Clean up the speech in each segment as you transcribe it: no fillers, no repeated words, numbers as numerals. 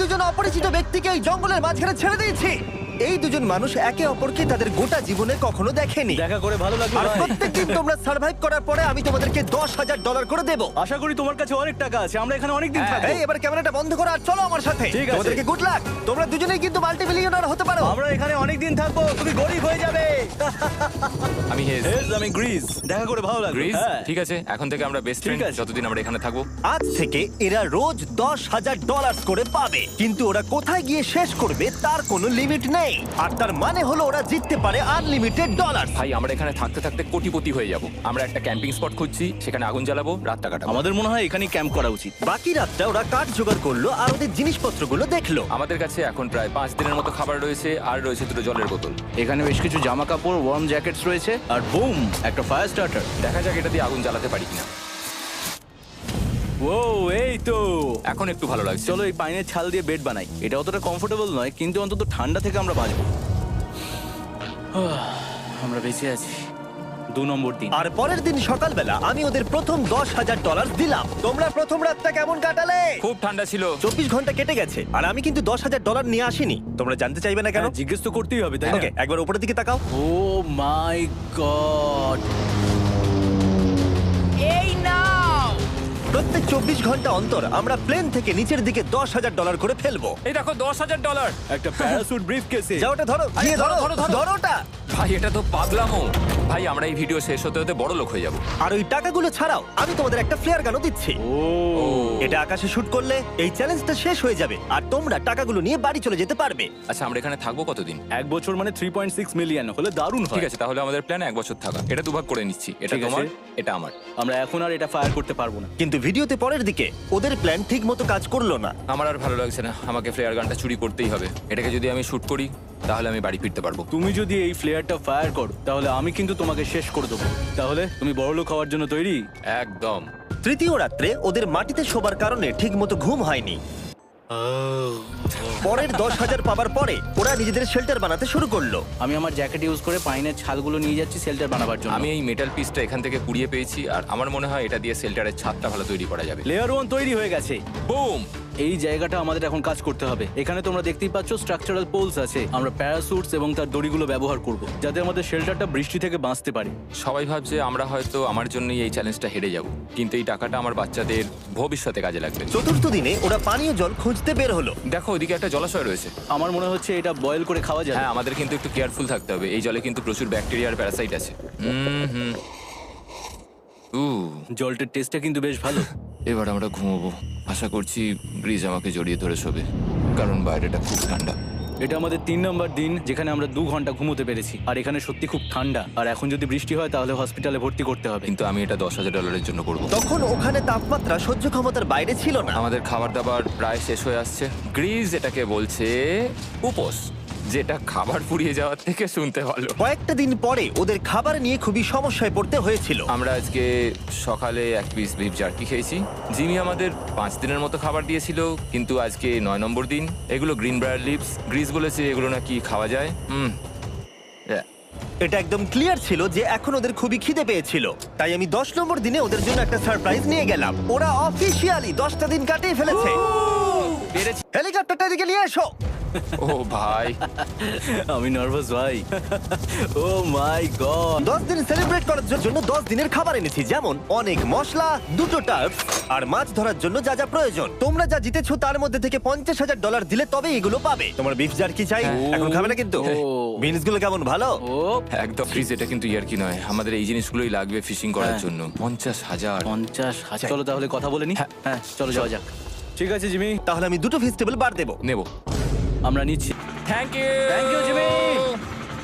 দুজন অপরিচিত ব্যক্তিকে এই জঙ্গলের মাঝখানে ছেড়ে দিয়েছি। এই দুজন মানুষ একে অপরকে তাদের গোটা জীবনে কখনো দেখেনি। দেখা করে ভালো লাগলো আর ভাই। প্রত্যেকদিন তোমরা সার্ভাইভ করার পরে আমি তোমাদেরকে $10,000 করে দেবো। আশা করি তোমার কাছে অনেক টাকা আছে, আমরা এখানে অনেক দিন থাকবো। এই এবার ক্যামেরাটা বন্ধ করো আর চলো আমার সাথে। ঠিক আছে। তোমাদেরকে গুড লাক। তোমরা দুজনেই কিন্তু মাল্টিমিলিয়নার হতে পারো। আমরা এখানে অনেক দিন থাকবো, তুমি গরিব হয়ে যাবে। আমি হেজ। আমি গ্রিস, দেখা করে ভালো লাগলো। গ্রিস হ্যাঁ। ঠিক আছে, এখন থেকে আমরা বেস্ট ঠিক ফ্রেন্ড আছে। যতদিন আমরা এখানে থাকবো। আজ থেকে এরা রোজ $10,000 করে পাবে, কিন্তু ওরা কোথায় গিয়ে শেষ করবে তার কোনো লিমিট নেই। আর তার মানে হলো ওরা জিততে পারে আনলিমিটেড ডলার। ভাই আমরা এখানে থাকতে থাকতে কোটিপতি হয়ে যাব। আমরা একটা ক্যাম্পিং স্পট খুঁজছি, সেখানে আগুন জ্বালাবো, রাতটা কাটাবো। আমাদের মনে হয় এখানেই ক্যাম্প করা উচিত। বাকি রাতটা ওরা কাঠ জোগাড় করলো আর ওদের জিনিসপত্রগুলো দেখলো। আমাদের কাছে এখন প্রায় 5 দিনের মতো খাবার রয়েছে, আর রয়েছে 2টো জলের বোতল। এখানে বেশ কিছু জামা কাপড়, ওয়ার্ম জ্যাকেটস রয়েছে, আর বুম, একটা ফায়ার স্টার্টার। দেখা যাক এটা দিয়ে আগুন জ্বালাতে পারি কিনা। ও এই তো, এখন একটু ভালো লাগছে। চলো এই পাইনের ছাল দিয়ে বেড বানাই। এটা অতটা কমফোর্টেবল নয়, কিন্তু অন্তত ঠান্ডা থেকে আমরা বাঁচবো। আমরা বেঁচে আছি। 2 নম্বর দিন। আর পরের দিন সকালবেলা আমি ওদের প্রথম $10,000 দিলাম। তোমরা প্রথম রাতটা কেমন কাটালে? খুব ঠান্ডা ছিল। 24 ঘন্টা কেটে গেছে আর আমি কিন্তু $10,000 নিয়ে আসিনি। তোমরা জানতে চাইবে না কেন? হ্যাঁ, জিজ্ঞেস তো করতেই হবে, তাই না? ওকে, একবার উপরের দিকে তাকাও। ও মাই গড! প্রত্যেক 24 ঘন্টা অন্তর আমরা প্লেন থেকে নিচের দিকে $10,000 করে ফেলবো। এই দেখো $10,000। একটা প্যারাসুট ব্রিফকেসে। যাও ওটা ধরো, আরে গিয়ে ধরো, ধরো, ধরো, ধরো। ধরো ওটা। ভাই এটা তো পাগলামো। ভাই আমরা এই ভিডিও শেষ হতে হতে বড় লোক হয়ে যাব। আর ওই টাকাগুলো ছাড়াও আমি তোমাদের একটা ফ্লেয়ার গানও দিচ্ছি। ও এটা আকাশে শুট করলে এই চ্যালেঞ্জটা শেষ হয়ে যাবে আর তোমরা টাকাগুলো নিয়ে বাড়ি চলে যেতে পারবে। আচ্ছা আমরা এখানে থাকবো কতদিন? 1 বছর মানে 3.6 মিলিয়ন হলে দারুণ হয়। ঠিক আছে, তাহলে আমাদের প্ল্যান 1 বছর থাকা। এটা দুভাগ করে নিচ্ছি, এটা ঠিক আছে। তোমার, এটা আমার। আমরা এখন আর এটা ফায়ার করতে পারবো না। কিন্তু ভিডিওতে পরের দিকে ওদের প্ল্যান ঠিক মতো কাজ করলো না। আমার আর ভালো লাগছে না, আমাকে ফ্লেয়ার গানটা চুরি করতেই হবে। এটাকে যদি আমি শুট করি তাহলে আমি বাড়ি ফিরতে পারবো। তুমি যদি এই ফ্লেয়ারটা ফায়ার করো তাহলে আমি কিন্তু তোমাকে শেষ করে দেবো। তাহলে তুমি বড়লোক হওয়ার জন্য তৈরি? একদম। তৃতীয় রাত্রে ওদের মাটিতে শোবার কারণে ঠিক মতো ঘুম হয়নি। পরের 10,000 পাবার পরে ওরা নিজেদের শেল্টার বানাতে শুরু করলো। আমি আমার জ্যাকেট ইউজ করে পাইনের ছালগুলো নিয়ে যাচ্ছি শেল্টার বানাবার জন্য। আমি এই মেটাল পিসটা এখান থেকে কুড়িয়ে পেয়েছি, আর আমার মনে হয় এটা দিয়ে শেল্টারের ছাদটা ভালো তৈরি করা যাবে। লেয়ার 1 তৈরি হয়ে গেছে। বুম! এই জায়গাটা আমাদের এখন কাজ করতে হবে। এখানে তোমরা দেখতেই পাচ্ছ স্ট্রাকচারাল পোলস আছে। আমরা প্যারাসুটস এবং তার দড়িগুলো ব্যবহার করব যাতে আমাদের শেল্টারটা বৃষ্টি থেকে বাঁচতে পারে। সবাই ভাবছে আমরা হয়তো আমার জন্যই এই চ্যালেঞ্জটা হেরে যাব, কিন্তু এই টাকাটা আমার বাচ্চাদের ভবিষ্যতে কাজে লাগবে। চতুর্থ দিনে ওরা পানীয় জল খুঁজতে বের হলো। দেখো ওইদিকে একটা জলাশয় রয়েছে। আমার মনে হচ্ছে এটা বয়েল করে খাওয়া যাবে। হ্যাঁ, আমাদের কিন্তু একটু কেয়ারফুল থাকতে হবে। এই জলে কিন্তু প্রচুর ব্যাকটেরিয়া আর প্যারাসাইট আছে। হুম। জলটার টেস্টটা কিন্তু বেশ ভালো। এবার আমরা ঘুমোবো। আশা করছি গ্রিজ আমাকে জড়িয়ে ধরে শোবে, কারণ বাইরেটা খুব ঠান্ডা। এটা আমাদের 3 নম্বর দিন যেখানে আমরা 2 ঘন্টা ঘুমোতে পেরেছি। আর এখানে সত্যি খুব ঠান্ডা। আর এখন যদি বৃষ্টি হয় তাহলে হসপিটালে ভর্তি করতে হবে। কিন্তু আমি এটা $10,000 জন্য করব। তখন ওখানে তাপমাত্রা সহ্য ক্ষমতার বাইরে ছিল না। আমাদের খাবার দাবার প্রায় শেষ হয়ে আসছে। গ্রিজ এটাকে বলছে উপোস, যেটা খাবার পুড়িয়ে যাওয়ার থেকে শুনতে ভালো। কয়েকটা দিন পরে ওদের খাবার নিয়ে খুবই সমস্যায় পড়তে হয়েছিল। আমরা আজকে সকালে 1 পিস বিফ জার্কি খেয়েছি। জিমি আমাদের 5 দিনের মতো খাবার দিয়েছিল, কিন্তু আজকে 9 নম্বর দিন। এগুলো গ্রিন ব্রায়ার লিভস। গ্রিজ বলেছে এগুলো নাকি খাওয়া যায়। এটা একদম ক্লিয়ার ছিল যে এখন ওদের খুবই খিদে পেয়েছিল। তাই আমি 10 নম্বর দিনে ওদের জন্য একটা সারপ্রাইজ নিয়ে গেলাম। ওরা অফিসিয়ালি 10টা দিন কাটিয়ে ফেলেছে। হেলিকপ্টারটা এদিকে নিয়ে এসো। ও ভাই, আমি নার্ভাস ভাই। ও মাই গড। 10 দিন সেলিব্রেট করার জন্য 10 দিনের খাবার এনেছি, যেমন অনেক মশলা, 2টো টার্ফ আর মাছ ধরার জন্য যা যা প্রয়োজন। তোমরা যা জিতেছো তার মধ্যে থেকে $50,000 দিলে তবে এগুলো পাবে। তোমার বিফ জার্কি চাই? এখন খাবে না কিন্তু। বিনস গুলো কেমন ভালো? ও একদম। গ্রিজ এটা কিন্তু ইয়ার্কি নয়, আমাদের এই জিনিসগুলোই লাগবে ফিশিং করার জন্য। 50,000। 50,000। চলো তাহলে কথা বলে নি। হ্যাঁ চলো যাওয়া যাক। ঠিক আছে জিমি, তাহলে আমি 2টো ভেজিটেবল বার দেবো। নেব। আমরা নিচ্ছি। Thank you. Thank you Jimmy.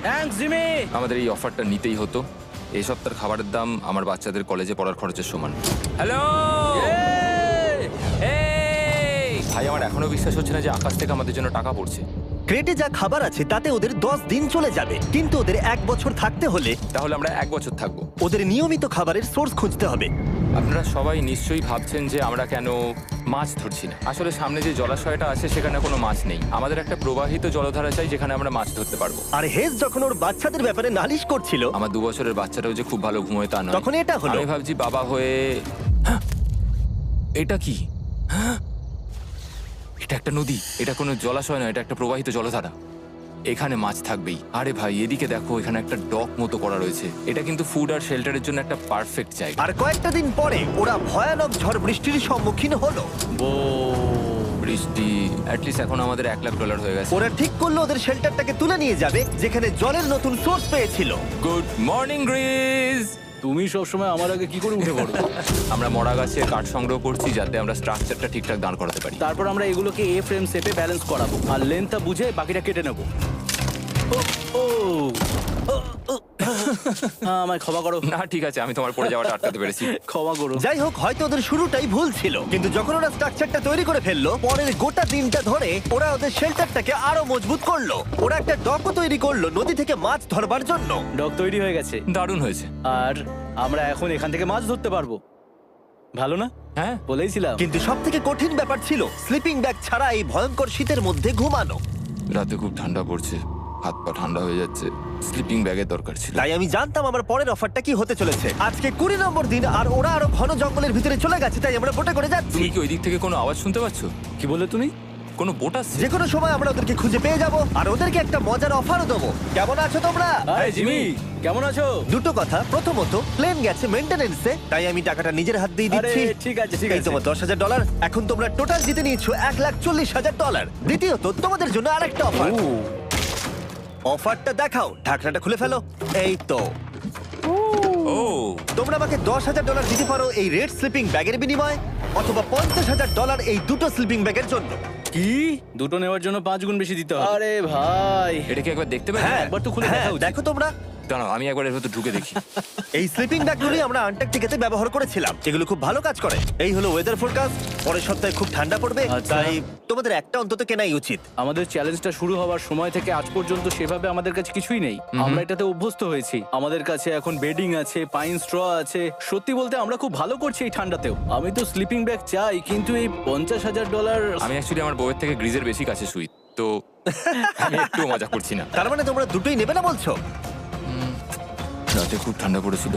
Thanks Jimmy. আমাদের এই অফারটা নিতেই হতো। এই সপ্তাহের খাবারের দাম আমার বাচ্চাদের কলেজে পড়ার খরচের সমান। হ্যালো ভাই, আমার এখনো বিশ্বাস হচ্ছে না যে আকাশ থেকে আমাদের জন্য টাকা পড়ছে। ক্রেটে যা খাবার আছে তাতে ওদের 10 দিন চলে যাবে, কিন্তু ওদের 1 বছর থাকতে হলে তাহলে আমরা 1 বছর থাকবো। ওদের নিয়মিত খাবারের সোর্স খুঁজতে হবে। আপনারা সবাই নিশ্চয়ই ভাবছেন যে আমরা কেন মাছ ধরছি না। আসলে সামনে যে জলাশয়টা আছে সেখানে কোনো মাছ নেই। আমাদের একটা প্রবাহিত জলধারা চাই যেখানে আমরা মাছ ধরতে পারবো। আর হেজ যখন ওর বাচ্চাদের ব্যাপারে নালিশ করছিল, আমার 2 বছরের বাচ্চাটাও যে খুব ভালো ঘুমোয় তা নয়। তখন এটা হলো। আমি ভাবছি বাবা হয়ে এটা কি? এটা একটা নদী, এটা কোনো জলাশয় নয়, এটা একটা প্রবাহিত জলধারা। এখানে মাছ থাকবেই। আরে ভাই, এদিকে দেখো, এখানে একটা ডক মতো করা রয়েছে। এটা কিন্তু ফুড আর শেল্টারের জন্য একটা পারফেক্ট জায়গা। আর কয়েকটা দিন পরে ওরা ভয়ানক ঝড় বৃষ্টির সম্মুখীন হলো। বৃষ্টি অ্যাটলিস্ট এখন আমাদের $1,00,000 হয়ে গেছে। ওরা ঠিক করলো ওদের শেল্টারটাকে তুলে নিয়ে যাবে, যেখানে জলের নতুন সোর্স পেয়েছিল। Good morning Greece. তুমি সবসময় আমার আগে কি করে উঠে পড়ো? আমরা মরা গাছে কাঠ সংগ্রহ করছি যাতে আমরা স্ট্রাকচারটা ঠিকঠাক দাঁড় করাতে পারি। তারপর আমরা এগুলোকে এ ফ্রেম শেপে ব্যালেন্স করাবো আর লেন্থটা বুঝে বাকিটা কেটে নেবো। আমায় ক্ষমা করো। না ঠিক আছে, আমি তোমার পড়ে যাওয়াটা আটকাতে পেরেছি। ক্ষমা করো। যাই হোক, হয়তো ওদের শুরুটাই ভুল ছিল, কিন্তু যখন ওরা স্ট্রাকচারটা তৈরি করে ফেললো, পরের গোটা দিনটা ধরে ওরা ওদের শেল্টারটাকে আরো মজবুত করলো। ওরা একটা ডকও তৈরি করলো নদী থেকে মাছ ধরবার জন্য। ডক তৈরি হয়ে গেছে দারুণ হয়েছে। আর আমরা এখন এখান থেকে মাছ ধরতে পারবো। ভালো না? হ্যাঁ, বলেইছিলাম। কিন্তু সব থেকে কঠিন ব্যাপার ছিল স্লিপিং ব্যাগ ছাড়া এই ভয়ঙ্কর শীতের মধ্যে ঘুমানো। রাতে খুব ঠান্ডা পড়ছে, হাত পা ঠান্ডা হয়ে যাচ্ছে, স্লিপিং ব্যাগের দরকার ছিল। তাই আমি জানতাম আমার পরের অফারটা কি হতে চলেছে। আজকে 20 নম্বর দিন, আর ওরা আরো ঘন জঙ্গলের ভিতরে চলে গেছে, তাই আমরা বোটে করে যাচ্ছি। তুমি কি ওই দিক থেকে কোনো আওয়াজ শুনতে পাচ্ছ? কি বললে তুমি? কোনো বোট আসছে? যে কোনো সময় আমরা ওদেরকে খুঁজে পেয়ে যাব, আর ওদেরকে একটা মজার অফারও দেবো। কেমন আছো তোমরা? আরে জিমি, কেমন আছো? দুটো কথা, প্রথমত প্লেন গেছে মেইনটেনেন্সে, তাই আমি টাকাটা নিজের হাত দিয়ে আরে দিচ্ছি। ঠিক আছে ঠিক এই আছে। তোমার $10,000। এখন তোমরা টোটাল জিতে নিয়েছো $1,40,000। দ্বিতীয়ত তোমাদের জন্য আরেকটা অফার। অফারটা দেখাও, ঢাকনাটা খুলে ফেলো। এই তো, ও তোমরা আমাকে $10,000 দিতে পারো এই রেড স্লিপিং ব্যাগের বিনিময়ে, অথবা $50,000 এই দুটো স্লিপিং ব্যাগের জন্য। কি? দুটো নেওয়ার জন্য 5 গুণ বেশি দিতে হবে? আরে ভাই, এটা কি একবার দেখতে পারি? হ্যাঁ, একবার তো খুলে দেখা উচিত। দেখো তোমরা। দাঁড়াও, আমি একবার এর ভেতর ঢুকে দেখি। এই স্লিপিং ব্যাগগুলি আমরা আন্টার্কটিকাতে ব্যবহার করেছিলাম, এগুলো খুব ভালো কাজ করে। এই হলো ওয়েদার ফোরকাস্ট, পরের সপ্তাহে খুব ঠান্ডা পড়বে, আচ্ছা। তাই তোমাদের একটা অন্তত কেনাই উচিত। আমাদের চ্যালেঞ্জটা শুরু হওয়ার সময় থেকে আজ পর্যন্ত সেভাবে আমাদের কাছে কিছুই নেই। আমরা এটাতে অভ্যস্ত হয়েছি। আমাদের কাছে এখন বেডিং আছে, পাইন স্ট্র আছে। সত্যি বলতে আমরা খুব ভালো করছি এই ঠান্ডাতেও। আমি তো স্লিপিং ব্যাগ চাই, কিন্তু এই $50,000। আমি অ্যাকচুয়ালি আমার বউয়ের থেকে গ্রিজের বেশি কাছে শুই, তো আমি একটু মজা করছি না। তার মানে তোমরা দুটোই নেবে না বলছো? রাতে খুব ঠান্ডা পড়েছিল,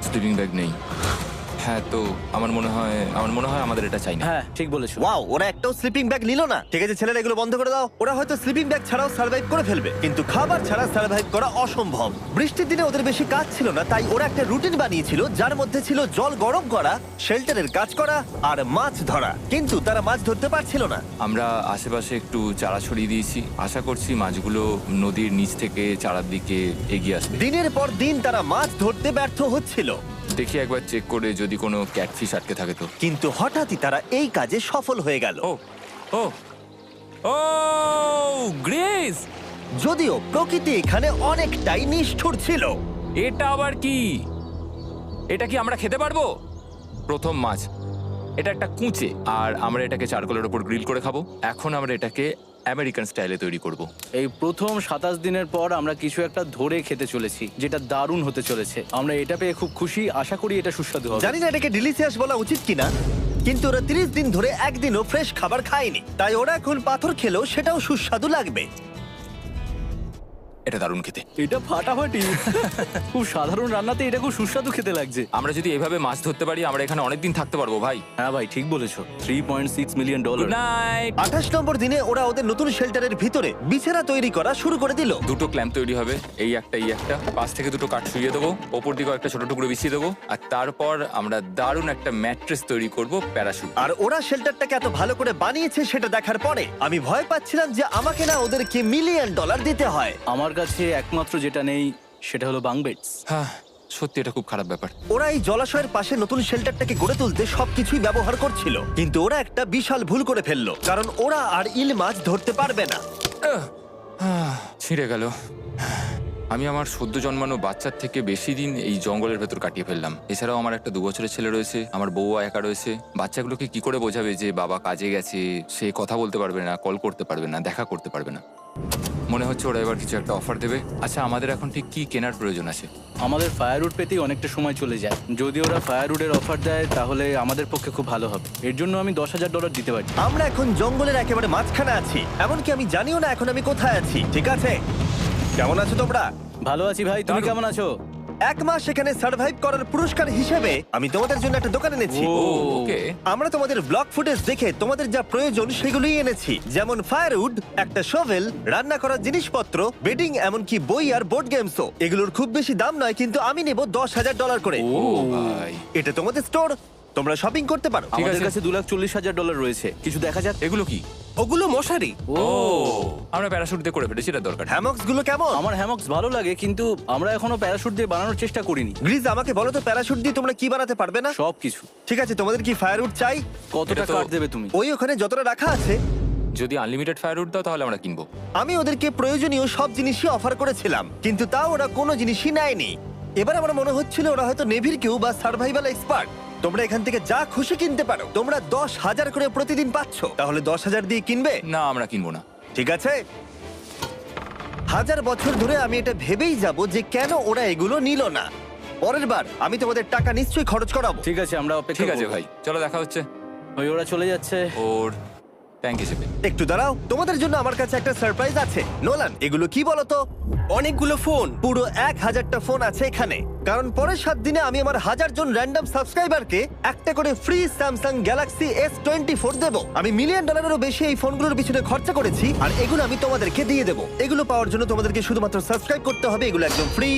স্লিপিং ব্যাগ নেই। হ্যাঁ, তো আমার মনে হয় আমাদের এটা চাই না। হ্যাঁ ঠিক বলেছো। ওয়াও, ওরা একটাও স্লিপিং ব্যাগ নিল না। ঠিক আছে ছেলেরা, এগুলো বন্ধ করে দাও। ওরা হয়তো স্লিপিং ব্যাগ ছাড়াও সার্ভাইভ করে ফেলবে, কিন্তু খাবার ছাড়া সার্ভাইভ করা অসম্ভব। বৃষ্টির দিনে ওদের বেশি কাজ ছিল না, তাই ওরা একটা রুটিন বানিয়েছিল যার মধ্যে ছিল জল গরম করা, শেল্টারের কাজ করা আর মাছ ধরা। কিন্তু তারা মাছ ধরতে পারছিল না। আমরা আশেপাশে একটু চারা ছড়িয়ে দিয়েছি, আশা করছি মাছগুলো নদীর নিচ থেকে চারার দিকে এগিয়ে আসবে। দিনের পর দিন তারা মাছ ধরতে ব্যর্থ হচ্ছিল, দেখি একবার চেক করে যদি কোনো ক্যাটফিশ আটকে থাকে তো। কিন্তু হঠাৎই তারা এই কাজে সফল হয়ে গেল। ও ও ও গ্রেস, যদিও প্রকৃতি এখানে অনেকটাই নিষ্ঠুর ছিল। এটা আবার কি? এটা কি আমরা খেতে পারবো? প্রথম মাছ, এটা একটা কুঁচে, আর আমরা এটাকে চারকোলের ওপর গ্রিল করে খাবো। এখন আমরা এটাকে আমেরিকান স্টাইলে তৈরি করব। এই প্রথম 27 দিনের পর আমরা কিছু একটা ধরে খেতে চলেছি, যেটা দারুণ হতে চলেছে। আমরা এটা পেয়ে খুব খুশি, আশা করি এটা সুস্বাদু হবে। জানি না এটাকে ডিলিশিয়াস বলা উচিত কিনা, কিন্তু ওরা 30 দিন ধরে একদিনও ফ্রেশ খাবার খায়নি, তাই ওরা এখন পাথর খেলেও সেটাও সুস্বাদু লাগবে। এটা দারুণ খেতে। এটা ফাটাফাটি। খুব সাধারণ রান্নাতে এটা খুব সুস্বাদু খেতে লাগছে। আমরা যদি এভাবে মাছ ধরতে পারি, আমরা এখানে অনেকদিন থাকতে পারবো ভাই। হ্যাঁ ভাই ঠিক বলেছো। $3.6 মিলিয়ন। Good night. 28 নম্বর দিনে ওরা ওদের নতুন শেল্টারের ভিতরে বিছানা তৈরি করা শুরু করে দিল। দুটো ক্ল্যাম্প তৈরি হবে, এই একটা, পাশ থেকে দুটো কাঠ শুইয়ে দেবো, ওপর দিকেও একটা ছোট টুকরো বিছিয়ে দেবো, আর তারপর আমরা দারুণ একটা ম্যাট্রেস তৈরি করব, প্যারাশুট। আর ওরা শেল্টারটাকে এত ভালো করে বানিয়েছে সেটা দেখার পরে আমি ভয় পাচ্ছিলাম যে আমাকে না ওদেরকে $1 মিলিয়ন দিতে হয়। আমার কাছে একমাত্র যেটা নেই সেটা হলো বাঙ্ক বেডস। হ্যাঁ, সত্যি এটা খুব খারাপ ব্যাপার। ওরা এই জলাশয়ের পাশে নতুন শেল্টারটাকে গড়ে তুলতে সবকিছুই ব্যবহার করছিল, কিন্তু ওরা একটা বিশাল ভুল করে ফেললো, কারণ ওরা আর ইল মাছ ধরতে পারবে না। ছিঁড়ে গেল। আমি আমার সদ্য জন্মানো বাচ্চার থেকে বেশি দিন এই জঙ্গলের ভেতর কাটিয়ে ফেললাম। এছাড়াও আমার একটা 2 বছরের ছেলে রয়েছে, আমার বউ একা রয়েছে। বাচ্চাগুলোকে কি করে বোঝাবে যে বাবা কাজে গেছে? সে কথা বলতে পারবে না, কল করতে পারবে না, দেখা করতে পারবে না। মনে হচ্ছে ওরা এবার কিছু একটা অফার দেবে। আচ্ছা, আমাদের এখন ঠিক কি কেনার প্রয়োজন আছে? আমাদের ফায়ারউড পেতেই অনেকটা সময় চলে যায়। যদি ওরা ফায়ারউডের অফার দেয় তাহলে আমাদের পক্ষে খুব ভালো হবে। এর জন্য আমি $10,000 দিতে পারি। আমরা এখন জঙ্গলের একেবারে মাঝখানে আছি, এমনকি আমি জানিও না এখন আমি কোথায় আছি। ঠিক আছে, কেমন আছো তোমরা? ভালো আছি ভাই, তুমি দারুণ। কেমন আছো? 1 মাস এখানে সার্ভাইভ করার পুরস্কার হিসেবে আমি তোমাদের জন্য একটা দোকান এনেছি ও, ওকে আমরা তোমাদের ব্লগ ফুটেজ দেখে তোমাদের যা প্রয়োজন সেগুলোই এনেছি, যেমন ফায়ারউড, একটা শোভেল, রান্না করার জিনিসপত্র, বেডিং, এমনকি বই আর বোর্ড গেমসও। এগুলোর খুব বেশি দাম নয়, কিন্তু আমি নেব $10,000 করে। ও ভাই, এটা তোমাদের স্টোর, তোমরা শপিং করতে পারো। ঠিক আমাদের আছে। কাছে $2,40,000 রয়েছে। কিছু দেখা যাক। এগুলো কি? ওগুলো মশারি। ও আমরা প্যারাশুট দিয়ে করে ফেলেছি, এটা দরকার নেই। হ্যামক্স গুলো কেমন? আমার হ্যামক্স ভালো লাগে, কিন্তু আমরা এখনো প্যারাশুট দিয়ে বানানোর চেষ্টা করিনি। গ্রিজ, আমাকে বলো তো, প্যারাশুট দিয়ে তোমরা কি বানাতে পারবে না? সবকিছু। ঠিক আছে, তোমাদের কি ফায়ারউড চাই? কতটা এটা তো- কাট দেবে তুমি? ওই ওখানে যতটা রাখা আছে। যদি আনলিমিটেড ফায়ারউড দাও তাহলে আমরা কিনবো। আমি ওদেরকে প্রয়োজনীয় সব জিনিসই অফার করেছিলাম, কিন্তু তাও ওরা কোনো জিনিসই নেয়নি। এবার আমার মনে হচ্ছিল ওরা হয়তো নেভির কেউ বা সার্ভাইভাল এক্সপার্ট। তোমরা এখান থেকে যা খুশি কিনতে পারো। তোমরা 10,000 করে প্রতিদিন পাচ্ছ, তাহলে 10,000 দিয়ে কিনবে? না, আমরা কিনবো না। ঠিক আছে। 1000 বছর ধরে আমি এটা ভেবেই যাব যে কেন ওরা এগুলো নিল না। পরের বার আমি তোমাদের টাকা নিশ্চয়ই খরচ করাবো। ঠিক আছে, আমরা অপেক্ষা ঠিক আছে করব। ভাই, চলো দেখা হচ্ছে। ওই ওরা চলে যাচ্ছে। ওর থ্যাংক হিসেবে। একটু দাঁড়াও, তোমাদের জন্য আমার কাছে একটা সারপ্রাইজ আছে। নোলান, এগুলো কি বলো তো? অনেকগুলো ফোন। পুরো 1000টা ফোন আছে এখানে, কারণ পরের 7 দিনে আমি আমার 1000 জন র্যান্ডম সাবস্ক্রাইবারকে একটা করে ফ্রি স্যামসাং গ্যালাক্সি S24 দেবো। আমি $1 মিলিয়নেরও বেশি এই ফোনগুলোর পিছনে খরচা করেছি, আর এগুলো আমি তোমাদেরকে দিয়ে দেবো। এগুলো পাওয়ার জন্য তোমাদেরকে শুধুমাত্র সাবস্ক্রাইব করতে হবে, এগুলো একদম ফ্রি।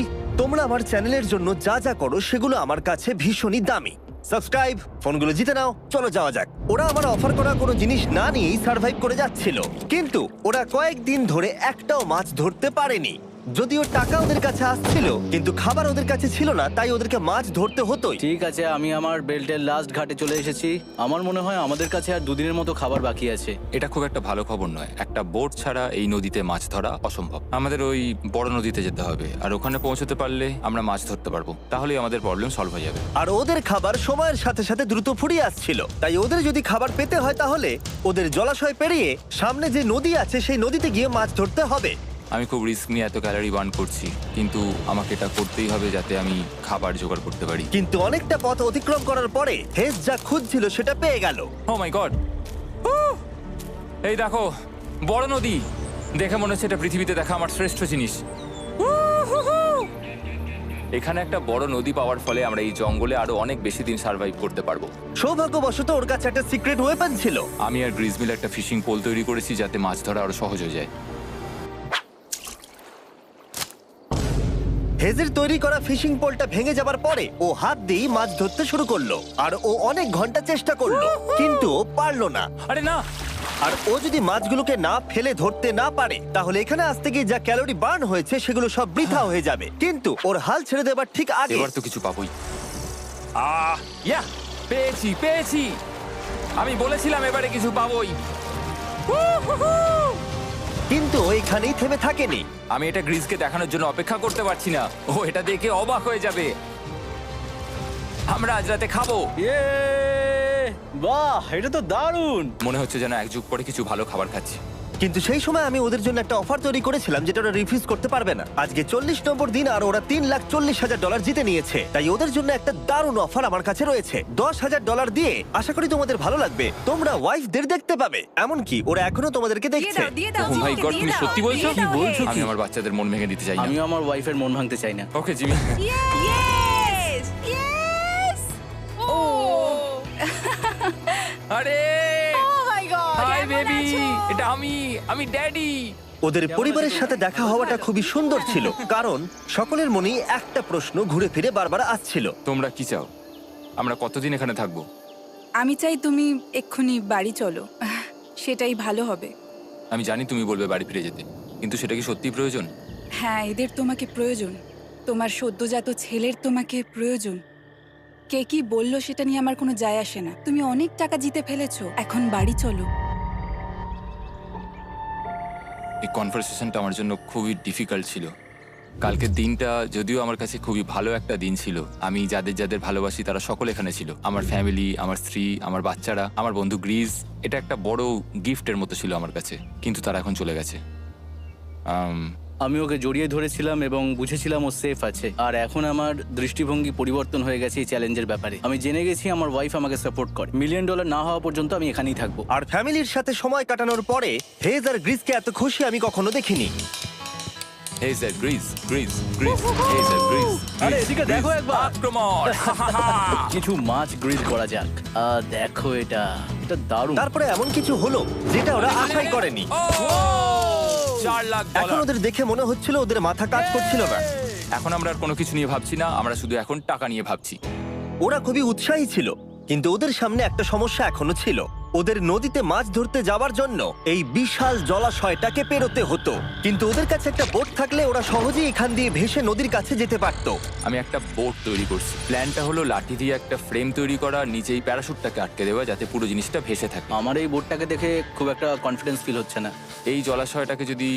তোমরা আমার চ্যানেলের জন্য যা যা করো সেগুলো আমার কাছে ভীষণই দামি। সাবস্ক্রাইব, ফোনগুলো জিতে নাও, চলো যাওয়া যাক। ওরা আমার অফার করা কোনো জিনিস না নিয়েই সার্ভাইভ করে যাচ্ছিল, কিন্তু ওরা কয়েকদিন ধরে একটাও মাছ ধরতে পারেনি। যদিও টাকা ওদের কাছে আসছিল, কিন্তু খাবার ওদের কাছে ছিল না, তাই ওদেরকে মাছ ধরতে হতোই। ঠিক আছে, আমি আমার বেল্টের লাস্ট ঘাটে চলে এসেছি। আমার মনে হয় আমাদের কাছে আর 2 দিনের মতো খাবার বাকি আছে। এটা খুব একটা ভালো খবর নয়। একটা বোট ছাড়া এই নদীতে মাছ ধরা অসম্ভব। আমাদের ওই বড় নদীতে যেতে হবে, আর ওখানে পৌঁছতে পারলে আমরা মাছ ধরতে পারবো। তাহলেই আমাদের প্রবলেম সলভ হয়ে যাবে। আর ওদের খাবার সময়ের সাথে সাথে দ্রুত ফুরিয়ে আসছিল, তাই ওদের যদি খাবার পেতে হয় তাহলে ওদের জলাশয় পেরিয়ে সামনে যে নদী আছে সেই নদীতে গিয়ে মাছ ধরতে হবে। আমি খুব রিস্ক নিয়ে এত ক্যালোরি বার্ন করছি, কিন্তু আমাকে এটা করতেই হবে যাতে আমি খাবার জোগাড় করতে পারি। কিন্তু অনেকটা পথ অতিক্রম করার পরে হেস যা খুঁজছিল সেটা পেয়ে গেল। ও মাই গড, এই দেখো বড় নদী। দেখে মনে হচ্ছে এটা পৃথিবীতে দেখা আমার শ্রেষ্ঠ জিনিস। এখানে একটা বড় নদী পাওয়ার ফলে আমরা এই জঙ্গলে আরো অনেক বেশি দিন সার্ভাইভ করতে পারবো। সৌভাগ্যবশত ওর কাছে একটা সিক্রেট ওয়েপন ছিল। আমি আর গ্রিজমিল একটা ফিশিং পোল তৈরি করেছি যাতে মাছ ধরা আরো সহজ হয়ে যায়। হেজের তৈরি করা ফিশিং পোলটা ভেঙে যাবার পরে ও হাত দিয়ে মাছ ধরতে শুরু করলো, আর ও অনেক ঘন্টা চেষ্টা করলো, কিন্তু ও পারলো না। আরে না, আর ও যদি মাছগুলোকে না ফেলে ধরতে না পারে তাহলে এখানে আসতে গিয়ে যা ক্যালোরি বার্ন হয়েছে সেগুলো সব বৃথা হয়ে যাবে। কিন্তু ওর হাল ছেড়ে দেবার ঠিক আগে এবার তো কিছু পাবোই। ইয়া, পেয়েছি পেয়েছি। আমি বলেছিলাম এবারে কিছু পাবোই। কিন্তু ও এখানেই থেমে থাকেনি। আমি এটা গ্রিজকে দেখানোর জন্য অপেক্ষা করতে পারছি না। ও এটা দেখে অবাক হয়ে যাবে। আমরা আজ রাতে খাবো। ইয়ে! বাহ, এটা তো দারুণ। মনে হচ্ছে যেন এক যুগ পরে কিছু ভালো খাবার খাচ্ছি। কিন্তু সেই সময় আমি ওদের জন্য একটা অফার তৈরি করেছিলাম যেটা ওরা রিফিউজ করতে পারবে না। আজকে 40 নম্বর দিন আর ওরা $3,40,000 জিতে নিয়েছে, তাই ওদের জন্য একটা দারুণ অফার আমার কাছে রয়েছে। $10,000 দিয়ে আশা করি তোমাদের ভালো লাগবে। তোমরা ওয়াইফদের দেখতে পাবে, এমনকি ওরা এখনো তোমাদেরকে দেখছে। ও মাই গড, তুমি সত্যি বলছো? কি বলছো? আমি আমার বাচ্চাদের মন ভেঙে দিতে চাই না। আমিও আমার ওয়াইফের মন ভাঙতে চাই না। Okay Jimmy. Yes! Yes! Oh! আরে Oh my God! হাই কেমন বেবি, আছো? এটা আমি ড্যাডি। ওদের পরিবারের সাথে দেখা হওয়াটা খুবই সুন্দর ছিল, কারণ সকলের মনেই একটা প্রশ্ন ঘুরে ফিরে বারবার আসছিল। তোমরা কি চাও? আমরা কতদিন এখানে থাকবো? আমি চাই তুমি এক্ষুনি বাড়ি চলো, সেটাই ভালো হবে। আমি জানি তুমি বলবে বাড়ি ফিরে যেতে, কিন্তু সেটা কি সত্যি প্রয়োজন? হ্যাঁ, এদের তোমাকে প্রয়োজন। তোমার সদ্যজাত ছেলের তোমাকে প্রয়োজন। কে কি বললো সেটা নিয়ে আমার কোনো যায় আসে না। তুমি অনেক টাকা জিতে ফেলেছো, এখন বাড়ি চলো। এই কনভারসেশনটা আমার জন্য খুবই ডিফিকাল্ট ছিল। কালকের দিনটা যদিও আমার কাছে খুবই ভালো একটা দিন ছিল। আমি যাদের যাদের ভালোবাসি তারা সকলে এখানে ছিল। আমার ফ্যামিলি, আমার স্ত্রী, আমার বাচ্চারা, আমার বন্ধু গ্রিজ। এটা একটা বড় গিফটের মতো ছিল আমার কাছে, কিন্তু তারা এখন চলে গেছে। আমি ওকে জড়িয়ে ধরেছিলাম এবং বুঝেছিলাম ও সেফ আছে। আর এখন আমার দৃষ্টিভঙ্গি পরিবর্তন হয়ে গেছে এই চ্যালেঞ্জের ব্যাপারে। আমি জেনে গেছি আমার ওয়াইফ আমাকে সাপোর্ট করে। $1 মিলিয়ন না হওয়া পর্যন্ত আমি এখানেই থাকবো। আর ফ্যামিলির সাথে সময় কাটানোর পরে হেজ আর গ্রিসকে এত খুশি আমি কখনো দেখিনি। হেজার গ্রিজ গ্রিজ গ্রিজ হেজার গ্রিজ আরে এদিকে দেখো একবার। আক্রমণ কিছু মাছ গ্রিল করা যাক দেখো এটা দারুণ। তারপরে এমন কিছু হলো যেটা ওরা আশাই করেনি। $4 লাখ এখন ওদের দেখে মনে হচ্ছিল ওদের মাথা কাজ করছিল না। এখন আমরা আর কোনো কিছু নিয়ে ভাবছি না, আমরা শুধু এখন টাকা নিয়ে ভাবছি। ওরা খুবই উৎসাহী ছিল, কিন্তু ওদের সামনে একটা সমস্যা এখনো ছিল। ওদের নদীতে মাছ ধরতে যাওয়ার জন্য এই বিশাল জলাশয়টাকে পেরোতে হতো, কিন্তু ওদের কাছে একটা বোট থাকলে ওরা সহজেই এখান দিয়ে ভেসে নদীর কাছে যেতে পারতো। আমি একটা বোট তৈরি করছি। প্ল্যানটা হলো লাঠি দিয়ে একটা ফ্রেম তৈরি করা, নিচেই প্যারাশুটটাকে আটকে দেওয়া, যাতে পুরো জিনিসটা ভেসে থাকে। আমার এই বোটটাকে দেখে খুব একটা কনফিডেন্স ফিল হচ্ছে না। এই জলাশয়টাকে যদি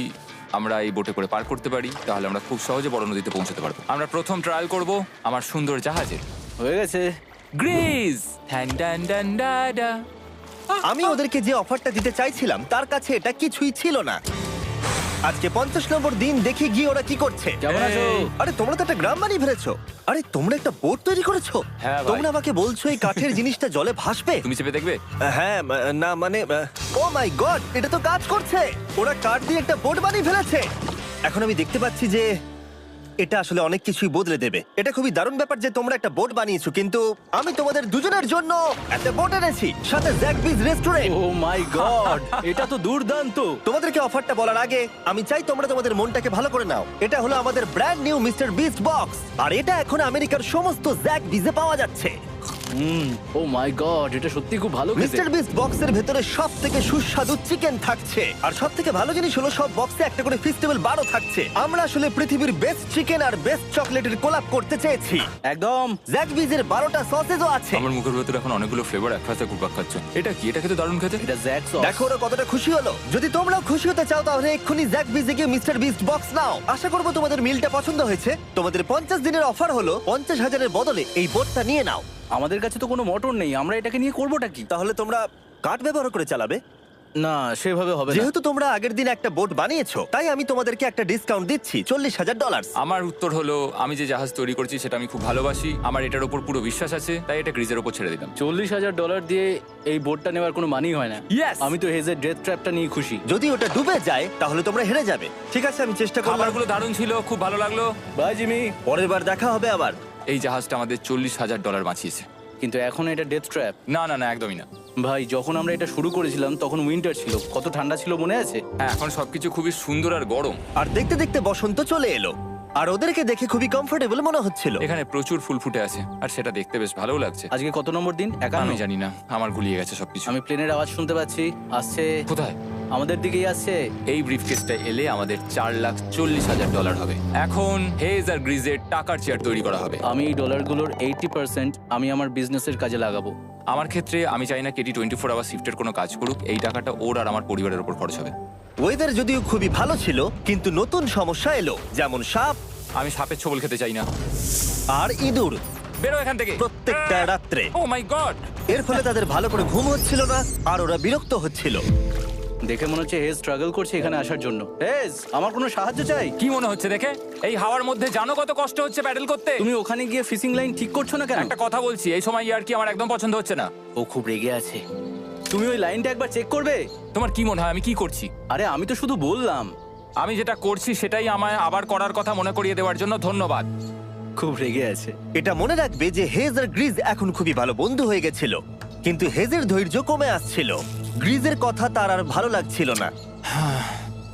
আমরা এই বোটে করে পার করতে পারি, তাহলে আমরা খুব সহজে বড় নদীতে পৌঁছতে পারবো। আমরা প্রথম ট্রায়াল করব আমার সুন্দর জাহাজে। হয়ে গেছে। গ্রিজ আমি ওদেরকে যে অফারটা দিতে চাইছিলাম তার কাছে এটা কিছুই ছিল না। আজকে 50 নম্বর দিন, দেখি গিয়ে ওরা কি করছে। কেমন আছো? আরে তোমরা তো একটা গ্রাম বানিয়ে ফেলেছো। আরে তোমরা একটা বোট তৈরি করেছো? হ্যাঁ ভাই। তোমরা আমাকে বলছো এই কাঠের জিনিসটা জলে ভাসবে? তুমি চেপে দেখবে? হ্যাঁ, না মানে, ও মাই গড, এটা তো কাজ করছে। ওরা কাঠ দিয়ে একটা বোট বানিয়ে ফেলেছে। এখন আমি দেখতে পাচ্ছি যে এটা আসলে অনেক কিছুই বদলে দেবে। এটা খুবই দারুণ ব্যাপার যে তোমরা একটা বোট বানিয়েছো, কিন্তু আমি তোমাদের দুজনের জন্য একটা বোট এনেছি, সাথে জ্যাকবিজ রেস্টুরেন্ট। ও মাই গড, এটা তো দুর্দান্ত। তোমাদেরকে অফারটা বলার আগে আমি চাই তোমরা তোমাদের মনটাকে ভালো করে নাও। এটা হলো আমাদের brand new Mister Beast box, আর এটা এখন আমেরিকার সমস্ত জ্যাকবিজে পাওয়া যাচ্ছে। ও মাই গড, এটা সত্যি খুব ভালো খেতে। মিস্টার বিস্ট বক্সের ভেতরে সবথেকে সুস্বাদু চিকেন থাকছে, আর সবথেকে ভালো জিনিস হলো সব বক্সে একটা করে ফেস্টিভ্যাল বারও থাকছে। আমরা আসলে পৃথিবীর বেস্ট চিকেন আর বেস্ট চকলেটের কোলাপ করতে চেয়েছি। একদম। জ্যাকবিজের 12টা সসেজও আছে। আমার মুখের ভেতরে এখন অনেকগুলো ফ্লেভার একসাথে ঘুরপাক খাচ্ছে। এটা কি? এটা খেতে দারুণ খেতে। এটা জ্যাক সস। দেখো ওরা কতটা খুশি হলো। যদি তোমরাও খুশি হতে চাও তাহলে এক্ষুনি জ্যাকবিজে গিয়ে মিস্টার বিস্ট বক্স নাও। আশা করবো তোমাদের মিলটা পছন্দ হয়েছে। তোমাদের 50 দিনের অফার হলো 50,000-এর বদলে এই বোটটা নিয়ে নাও। আমাদের কাছে তো কোনো মোটর নেই, আমরা এটাকে নিয়ে করবোটা কি? তাহলে তোমরা কাঠ ব্যবহার করে চালাবে? না, সেভাবে হবে না। যেহেতু তোমরা আগের দিন একটা বোট বানিয়েছো, তাই আমি তোমাদেরকে একটা ডিসকাউন্ট দিচ্ছি, $40,000। আমার উত্তর হলো, আমি যে জাহাজ তৈরি করছি সেটা আমি খুব ভালোবাসি, আমার এটার উপর পুরো বিশ্বাস আছে, তাই এটা গ্রিজের উপর ছেড়ে দিলাম। $40,000 দিয়ে এই বোটটা নেওয়ার কোনো মানেই হয় না। Yes! আমি তো হেজের ডেথ ট্র্যাপটা নিয়ে খুশি। যদি ওটা ডুবে যায় তাহলে তোমরা হেরে যাবে। ঠিক আছে, আমি চেষ্টা করলাম। খাবারগুলো দারুণ ছিল, খুব ভালো লাগলো। Bye Jimmy. পরের বার দেখা হবে আবার। এই জাহাজটা আমাদের $40,000 বাঁচিয়েছে। কিন্তু এখন এটা ডেথ ট্র্যাপ। না না না, একদমই না। ভাই, যখন আমরা এটা শুরু করেছিলাম তখন উইন্টার ছিল, কত ঠান্ডা ছিল মনে আছে? হ্যাঁ, এখন সবকিছু খুবই সুন্দর আর গরম। আর দেখতে দেখতে বসন্ত চলে এলো, আর ওদেরকে দেখে খুবই কমফোর্টেবল মনে হচ্ছিল। এখানে প্রচুর ফুল ফুটে আছে, আর সেটা দেখতে বেশ ভালো লাগছে। আজকে কত নম্বর দিন? আমি 51। জানি না, আমার গুলিয়ে গেছে সবকিছু। আমি প্লেনের আওয়াজ শুনতে পাচ্ছি, আসছে। কোথায়? আমাদের দিকেই আসছে। এই ব্রিফকেসটা এলে আমাদের $4,40,000 হবে। এখন হেজ আর গ্রিজের টাকার চেয়ার তৈরি করা হবে। আমি এই ডলারগুলোর 80% আমি আমার বিজনেসের কাজে লাগাবো। আমার ক্ষেত্রে আমি চাই না কেটি 24 আওয়ার শিফটের কোনো কাজ করুক। এই টাকাটা ওর আর আমার পরিবারের উপর খরচ হবে। ওয়েদার যদিও খুবই ভালো ছিল, কিন্তু নতুন সমস্যা এলো, যেমন সাপ আমি সাপের ছোবল খেতে চাই না। আর ইঁদুর বেরো এখান থেকে প্রত্যেকটা রাত্রে। ও মাই গড! এর ফলে তাদের ভালো করে ঘুম হচ্ছিল না, আর ওরা বিরক্ত হচ্ছিল। দেখে মনে হচ্ছে হেজ স্ট্রাগল করছে এখানে আসার জন্য। হেজ, আমার কোনো সাহায্য চাই? কি মনে হচ্ছে দেখে? এই হাওয়ার মধ্যে জানো কত কষ্ট হচ্ছে প্যাডেল করতে? তুমি ওখানে গিয়ে ফিশিং লাইন ঠিক করছো না কেন? একটা কথা বলছি, এই সময় আর কি আমার একদম পছন্দ হচ্ছে না। ও খুব রেগে আছে। তুমি ওই লাইনটা একবার চেক করবে? তোমার কি মনে হয় আমি কি করছি? আরে আমি তো শুধু বললাম। আমি যেটা করছি সেটাই আমায় আবার করার কথা মনে করিয়ে দেওয়ার জন্য ধন্যবাদ। খুব রেগে আছে। এটা মনে রাখবে যে হেজ আর গ্রিজ এখন খুবই ভালো বন্ধু হয়ে গেছিল, কিন্তু হেজের ধৈর্য কমে আসছিল। গ্রিজের কথা তার আর ভালো লাগছিল না।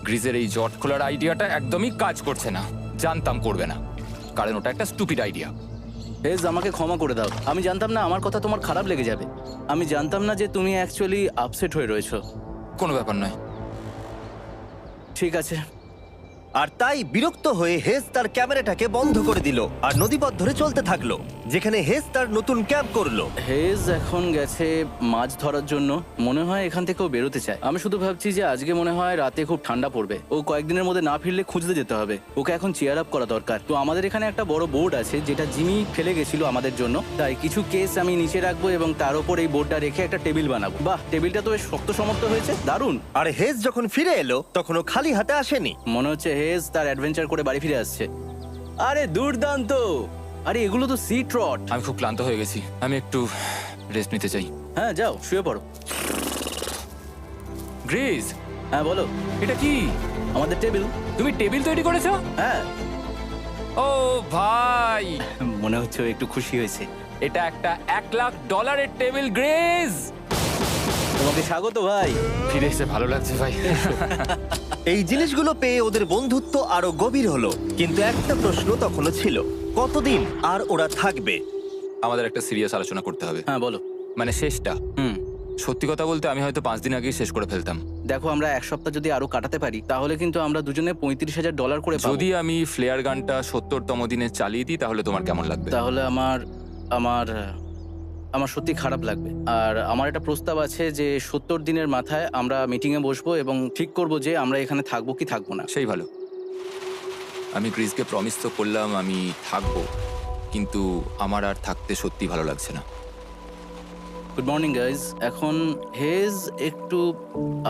গ্রিজের এই জট খোলার আইডিয়াটা একদমই কাজ করছে না। জানতাম করবে না, কারণ ওটা একটা স্টুপিড আইডিয়া। হেজ, আমাকে ক্ষমা করে দাও। আমি জানতাম না আমার কথা তোমার খারাপ লেগে যাবে। আমি জানতাম না যে তুমি অ্যাকচুয়ালি আপসেট হয়ে রয়েছো। কোনো ব্যাপার নয়। ঠিক আছে। আর তাই বিরক্ত হয়ে হেজ তার ক্যামেরাটাকে বন্ধ করে দিল আর নদীপথ ধরে চলতে থাকলো, যেখানে হেজ তার নতুন ক্যাম্প করলো। হেজ এখন গেছে মাছ ধরার জন্য। মনে হয় এখান থেকেও বেরোতে চায়। আমি শুধু ভাবছি যে আজকে মনে হয় রাতে খুব ঠান্ডা পড়বে। ও কয়েকদিনের মধ্যে না ফিরলে খুঁজতে যেতে হবে। ওকে এখন চিয়ার আপ করা দরকার। তো আমাদের এখানে একটা বড় বোর্ড আছে যেটা জিমি ফেলে গেছিল আমাদের জন্য। তাই কিছু কেস আমি নিচে রাখবো এবং তার উপর এই বোর্ডটা রেখে একটা টেবিল বানাবো। বাহ, টেবিলটা তো বেশ শক্ত সমর্থ হয়েছে, দারুণ। আর হেজ যখন ফিরে এলো তখন ও খালি হাতে আসেনি। মনে হচ্ছে হেজ তার অ্যাডভেঞ্চার করে বাড়ি ফিরে আসছে। আরে দুর্দান্ত! আরে এগুলো তো সি ট্রট। আমি খুব ক্লান্ত হয়ে গেছি, আমি একটু রেস্ট নিতে চাই। হ্যাঁ, যাও শুয়ে পড়ো। গ্রিজ, হ্যাঁ বলো। এটা কি? আমাদের টেবিল। তুমি টেবিল তৈরি করেছো? হ্যাঁ, ও ভাই, মনে হচ্ছে ও একটু খুশি হয়েছে। এটা একটা $1,00,000 টেবিল, গ্রেজ। তোমাকে স্বাগত ভাই। ফিরে এসে ভালো লাগছে ভাই। এই জিনিসগুলো পেয়ে ওদের বন্ধুত্ব আরো গভীর হলো, কিন্তু একটা প্রশ্ন তখনও ছিল, কতদিন আর ওরা থাকবে? আমাদের একটা সিরিয়াস আলোচনা করতে হবে, হ্যাঁ বলো। মানে শেষটা। হুম, সত্যি কথা বলতে আমি হয়তো 5 দিন আগেই শেষ করে ফেলতাম। দেখো আমরা 1 সপ্তাহ যদি আরো কাটাতে পারি তাহলে কিন্তু আমরা দুজনে $35,000 করে পাবো। যদি আমি ফ্লেয়ার গানটা 70তম দিনে চালিয়ে দিই তাহলে তোমার কেমন লাগবে? তাহলে আমার সত্যি খারাপ লাগবে। আর আমার একটা প্রস্তাব আছে যে 70 দিনের মাথায় আমরা মিটিং এ বসবো এবং ঠিক করব যে আমরা এখানে থাকবো কি থাকবো না। সেই ভালো। আমি ক্রিসকে প্রমিস তো করলাম আমি থাকবো, কিন্তু আমার আর থাকতে সত্যি ভালো লাগছে না। Good morning guys. এখন হেজ একটু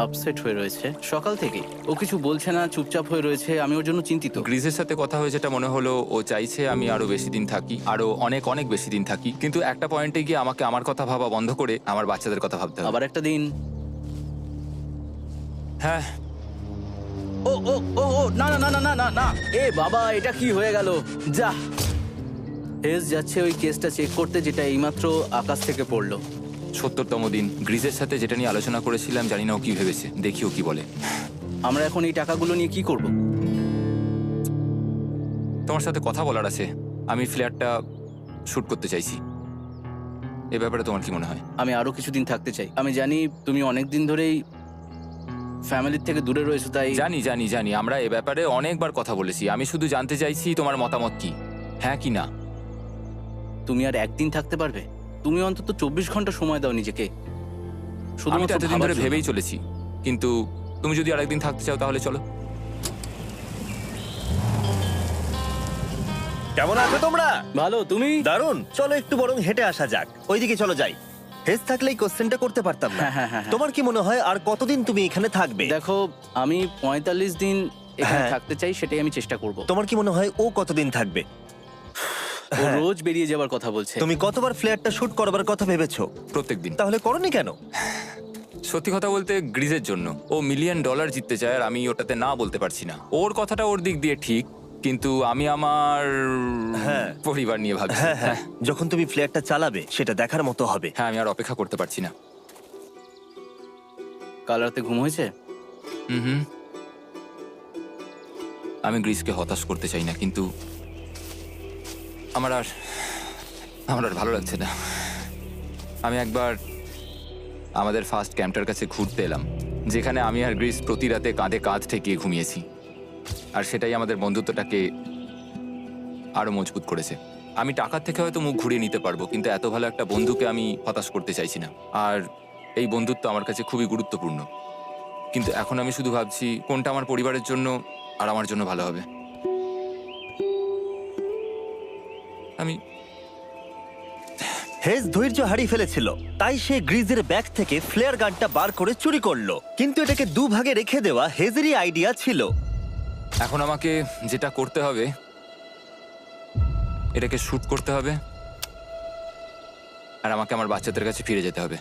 আপসেট হয়ে রয়েছে সকাল থেকেই। ও কিছু বলছে না, চুপচাপ হয়ে রয়েছে। আমি ওর জন্য চিন্তিত। গ্রিসের সাথে কথা হয়ে যেটা মনে হলো, ও চাইছে আমি আরো বেশি দিন থাকি, আরো অনেক অনেক বেশি দিন থাকি, কিন্তু একটা পয়েন্টে গিয়ে আমাকে আমার কথা ভাবা বন্ধ করে আমার বাচ্চাদের কথা ভাবতে হবে। আবার একটা দিন। হ্যাঁ, ও ও ও ও না না না না না না না, এ বাবা, এটা কি হয়ে গেল? যা, হেজ যাচ্ছে ওই কেসটা চেক করতে যেটা এইমাত্র আকাশ থেকে পড়লো। 70তম দিন। গ্রিসের সাথে যেটা নিয়ে আলোচনা করেছিলাম, জানি না ও কি ভেবেছে, দেখি ও কি বলে। আমরা এখন এই টাকাগুলো নিয়ে কি করব? তোমার সাথে কথা বলার আছে। আমি ফ্ল্যাটটা শুট করতে চাইছি। এ ব্যাপারে তোমার কি মনে হয়? আমি আরো কিছুদিন থাকতে চাই। আমি জানি তুমি অনেক দিন ধরেই ফ্যামিলির থেকে দূরে রয়েছো, তাই জানি জানি জানি, আমরা এ ব্যাপারে অনেকবার কথা বলেছি। আমি শুধু জানতে চাইছি তোমার মতামত কি, হ্যাঁ কি না। তুমি আর একদিন থাকতে পারবে? তুমি অন্তত 24 ঘন্টা সময় দাও নিজেকে। আমি তো শুধুমাত্র এতদিন ভাবার ধরে জন্য। ভেবেই চলেছি, কিন্তু তুমি যদি আরেকদিন থাকতে চাও তাহলে চলো। কেমন আছো তোমরা? ভালো, তুমি? দারুণ। চলো একটু বরং হেঁটে আসা যাক, ওইদিকে চলো যাই। হেজ থাকলেই কোশ্চেনটা করতে পারতাম না। হ্যাঁ, হ্যাঁ, হ্যাঁ, হ্যাঁ। তোমার কি মনে হয় আর কতদিন তুমি এখানে থাকবে? দেখো, আমি 45 দিন এখানে হ্যাঁ। থাকতে চাই, সেটাই আমি চেষ্টা করব। তোমার কি মনে হয় ও কতদিন থাকবে? ও রোজ বেরিয়ে যাবার কথা বলছে। তুমি কতবার ফ্ল্যাটটা শুট করবার কথা ভেবেছো? প্রত্যেকদিন। তাহলে করনি কেন? সত্যি কথা বলতে গ্রিজের জন্য। ও $1 মিলিয়ন জিততে চায় আর আমি ওটাতে না বলতে পারছি না। ওর কথাটা ওর দিক দিয়ে ঠিক, কিন্তু আমি আমার হ্যাঁ। পরিবার নিয়ে ভাবছি। হ্যাঁ হ্যাঁ, যখন তুমি ফ্ল্যাটটা চালাবে সেটা দেখার মতো হবে। হ্যাঁ, আমি আর অপেক্ষা করতে পারছি না। কাল রাতে ঘুম হয়েছে? হুম। আমি গ্রিসকে হতাশ করতে চাই না, কিন্তু আমার আর ভালো লাগছে না। আমি একবার আমাদের ফার্স্ট ক্যাম্পটার কাছে ঘুরতে এলাম, যেখানে আমি আর গ্রিস প্রতি রাতে কাঁধে কাঁধ ঠেকিয়ে ঘুমিয়েছি, আর সেটাই আমাদের বন্ধুত্বটাকে আরো মজবুত করেছে। আমি টাকার থেকে হয়তো মুখ ঘুরিয়ে নিতে পারবো, কিন্তু এত ভালো একটা বন্ধুকে আমি হতাশ করতে চাইছি না। আর এই বন্ধুত্ব আমার কাছে খুবই গুরুত্বপূর্ণ, কিন্তু এখন আমি শুধু ভাবছি কোনটা আমার পরিবারের জন্য আর আমার জন্য ভালো হবে। আমি হেজ ধৈর্য হারিয়ে ফেলেছিল, তাই সে গ্রিজের ব্যাগ থেকে ফ্লেয়ার গানটা বার করে চুরি করলো। কিন্তু এটাকে দুভাগে রেখে দেওয়া হেজেরই আইডিয়া ছিল। এখন আমাকে যেটা করতে হবে, এটাকে শুট করতে হবে, আর আমাকে আমার বাচ্চাদের কাছে ফিরে যেতে হবে।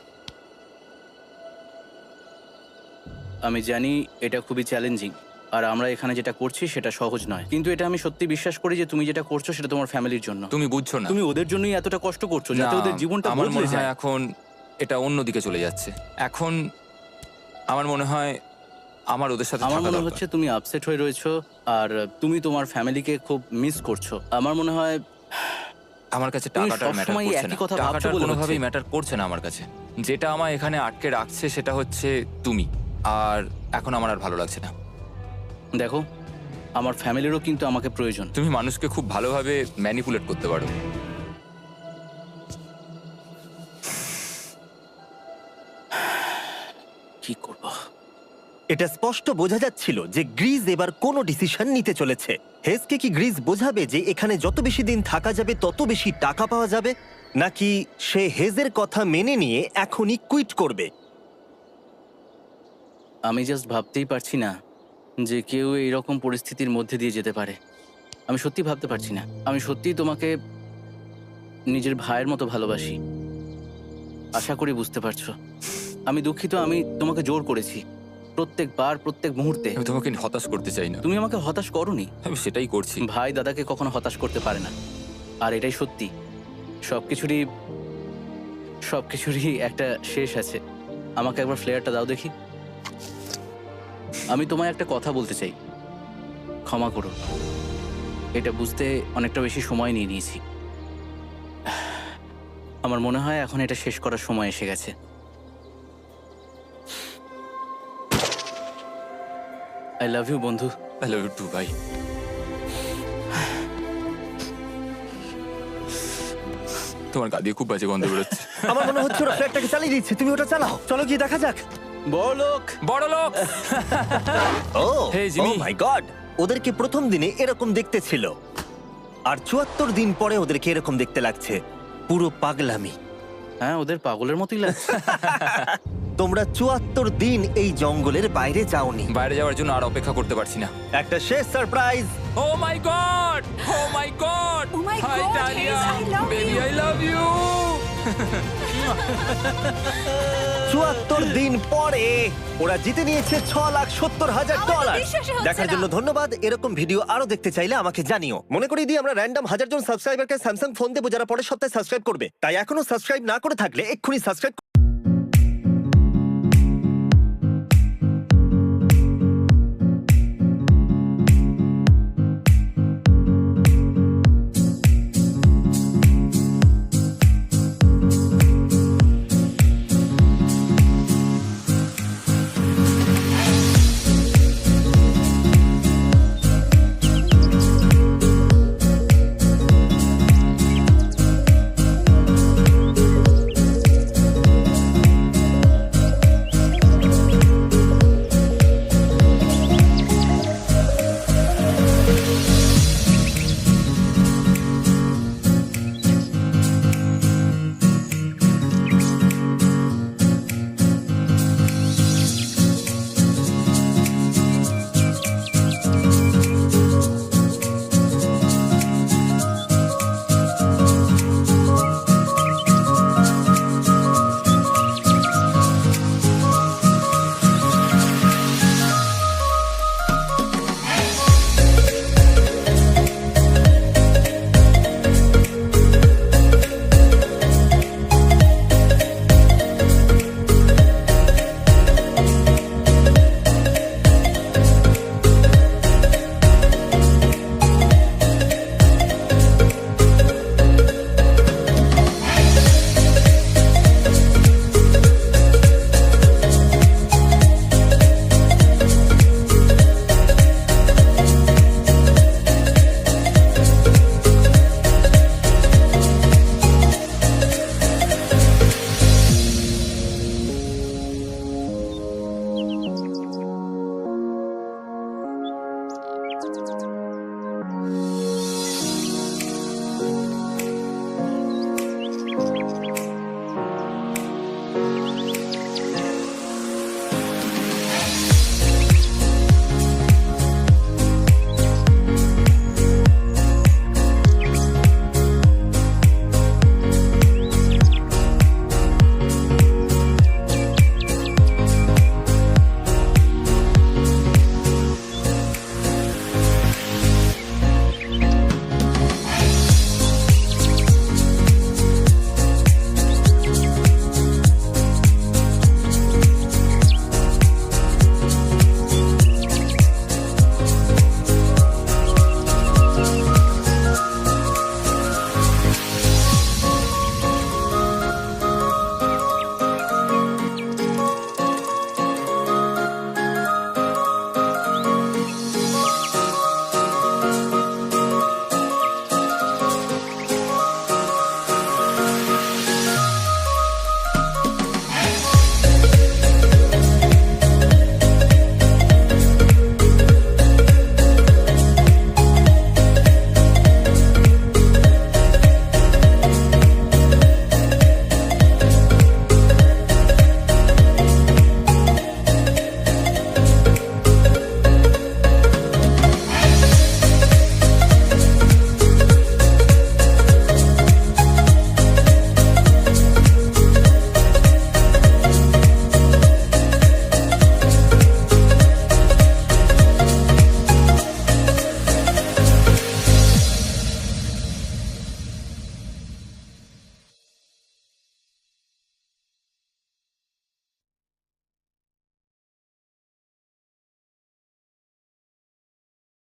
আমি জানি এটা খুবই চ্যালেঞ্জিং, আর আমরা এখানে যেটা করছি সেটা সহজ নয়, কিন্তু এটা আমি সত্যি বিশ্বাস করি যে তুমি যেটা করছো সেটা তোমার ফ্যামিলির জন্য। তুমি বুঝছো না, তুমি ওদের জন্যই এতটা কষ্ট করছো যাতে না, ওদের জীবনটা আমার বদলে মনে হয় যায়। এখন এটা অন্যদিকে চলে যাচ্ছে। এখন আমার মনে হয় আমার ওদের সাথে আমার থাকা মনে দরকার। হচ্ছে তুমি আপসেট হয়ে রয়েছো আর তুমি তোমার ফ্যামিলিকে খুব মিস করছো। আমার মনে হয় আমার কাছে তুমি টাকাটা ম্যাটার সবসময় করছে একই না। কথা ভাবছো টাকাটা বলে কোনোভাবেই হচ্ছে। ম্যাটার করছে না আমার কাছে। যেটা আমায় এখানে আটকে রাখছে সেটা হচ্ছে তুমি, আর এখন আমার আর ভালো লাগছে না। দেখো, আমার ফ্যামিলিরও কিন্তু আমাকে প্রয়োজন। তুমি মানুষকে খুব ভালোভাবে ম্যানিপুলেট করতে পারো। কি করব? এটা স্পষ্ট বোঝা যাচ্ছিল যে গ্রিজ এবার কোনো ডিসিশন নিতে চলেছে। হেজকে কি গ্রিজ বোঝাবে যে এখানে যত বেশি দিন থাকা যাবে তত বেশি টাকা পাওয়া যাবে, নাকি সে হেজের কথা মেনে নিয়ে এখনই কুইট করবে? আমি জাস্ট ভাবতেই পারছি না যে কেউ এইরকম পরিস্থিতির মধ্যে দিয়ে যেতে পারে। আমি সত্যি ভাবতে পারছি না। আমি সত্যিই তোমাকে নিজের ভাইয়ের মতো ভালোবাসি। আশা করি বুঝতে পারছো। আমি দুঃখিত, আমি তোমাকে জোর করেছি। প্রত্যেকবার, প্রত্যেক মুহূর্তে। আমি তোমাকে হতাশ করতে চাই না, তুমি আমাকে হতাশ করোনি। আমি সেটাই করছি। ভাই দাদাকে কখনো হতাশ করতে পারে না, আর এটাই সত্যি। সবকিছুরই একটা শেষ আছে। আমাকে একবার ফ্লেয়ারটা দাও দেখি। আমি তোমায় একটা কথা বলতে চাই, ক্ষমা করো, এটা বুঝতে অনেকটা বেশি সময় নিয়ে নিয়েছি। আমার মনে হয় এখন এটা শেষ করার সময় এসে গেছে। আই লাভ ইউ বন্ধু। আই লাভ ইউ টু ভাই। তোমার গা দিয়ে খুব বাজে গন্ধ বেরোচ্ছে। আমার মনে হচ্ছে ওরা ফ্ল্যাটটাকে চালিয়ে দিচ্ছে, তুমি ওটা চালাও। চলো গিয়ে দেখা যাক। বড়লোক। বড় লোক। ও Hey, Jimmy. মাই গড, ওদেরকে প্রথম দিনে এরকম দেখতে ছিল, আর ৭৪ দিন পরে ওদেরকে এরকম দেখতে লাগছে। পুরো পাগলামি। হ্যাঁ, ওদের পাগলের মতোই লাগছে। তোমরা ৭৪ দিন এই জঙ্গলের বাইরে যাওনি। বাইরে যাওয়ার জন্য আর অপেক্ষা করতে পারছি না। একটা শেষ surprise. Oh my God, oh my God, Oh my hi God, ডালিয়া, Hayes, I love baby you. I love you. ৭৪ দিন পরে ওরা জিতে নিয়েছে $৬,৭০,০০০। বিশ্বাসই হচ্ছে দেখার না। জন্য ধন্যবাদ। এরকম ভিডিও আরো দেখতে চাইলে আমাকে জানিও। মনে করিয়ে দিই, আমরা র্যান্ডম 1000 জন সাবস্ক্রাইবারকে স্যামসাং ফোন দেবো যারা পরের সপ্তাহে সাবস্ক্রাইব করবে। তাই এখনো সাবস্ক্রাইব না করে থাকলে এক্ষুনি সাবস্ক্রাইব